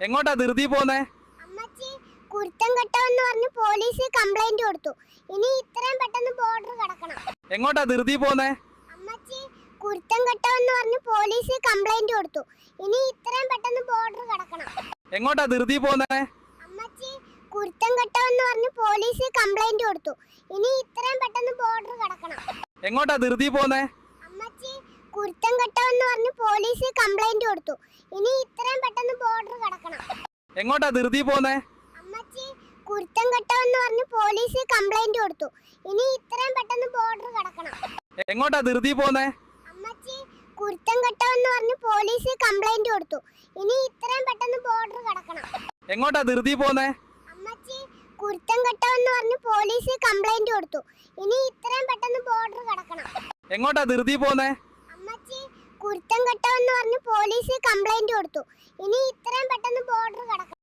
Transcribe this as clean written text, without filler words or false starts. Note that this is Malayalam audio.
എങ്ങോട്ടാ ധൃതി പോന്നേ? അമ്മച്ചി, കുരുത്തം കെട്ടവെന്ന് പറഞ്ഞ് പോലീസ് കംപ്ലൈന്റ് കൊടുത്തു. ഇനി ഇത്രയും പെട്ടെന്ന് ബോർഡർ കടക്കണം. എങ്ങോട്ടാ ധൃതി പോന്നേ? അമ്മച്ചി, കുരുത്തം കെട്ടവെന്ന് പറഞ്ഞ് പോലീസ് കംപ്ലൈന്റ് കൊടുത്തു. ഇനി ഇത്രയും പെട്ടെന്ന് ബോർഡർ കടക്കണം. എങ്ങോട്ടാ ധൃതി പോന്നേ? അമ്മച്ചി, കുരുത്തം കെട്ടവെന്ന് പറഞ്ഞ് പോലീസ് കംപ്ലൈന്റ് കൊടുത്തു. ഇനി ഇത്രയും പെട്ടെന്ന് ബോർഡർ കടക്കണം. എങ്ങോട്ടാ ധൃതി പോന്നേ? അമ്മച്ചി, കുരുത്തം കെട്ടവെന്ന് പറഞ്ഞ് പോലീസ് കംപ്ലൈന്റ് കൊടുത്തു. ഇനി ഇത്രയും പെട്ടെന്ന് ബോർഡർ കടക്കണം. എങ്ങോട്ടാ ധൃതി പോന്നേ? അമ്മച്ചി, കുരുത്തം കെട്ടവെന്ന് പറഞ്ഞ് പോലീസ് കംപ്ലൈന്റ് കൊടുത്തു. ഇനി ഇത്രയും പെട്ടെന്ന് ബോർഡർ കടക്കണം. എങ്ങോട്ടാ ധൃതി പോന്നേ? അമ്മച്ചി, കുരുത്തം കെട്ടവെന്ന് പറഞ്ഞ് പോലീസ് കംപ്ലൈന്റ് കൊടുത്തു. ഇനി ഇത്രയും പെട്ടെന്ന് ബോർഡർ കടക്കണം. എങ്ങോട്ടാ ധൃതി പോന്നേ? അമ്മച്ചി, കുരുത്തം കെട്ടവെന്ന് പറഞ്ഞ് പോലീസ് കംപ്ലൈന്റ് കൊടുത്തു. ഇനി ഇത്രയും പെട്ടെന്ന് ബോർഡർ കടക്കണം. എങ്ങോട്ടാ ധൃതി പോന്നേ? അമ്മച്ചി, കുരുത്തം കെട്ടവെന്ന് പറഞ്ഞ് പോലീസ് കംപ്ലൈന്റ് കൊടുത്തു. ഇനി ഇത്രയും പെട്ടെന്ന്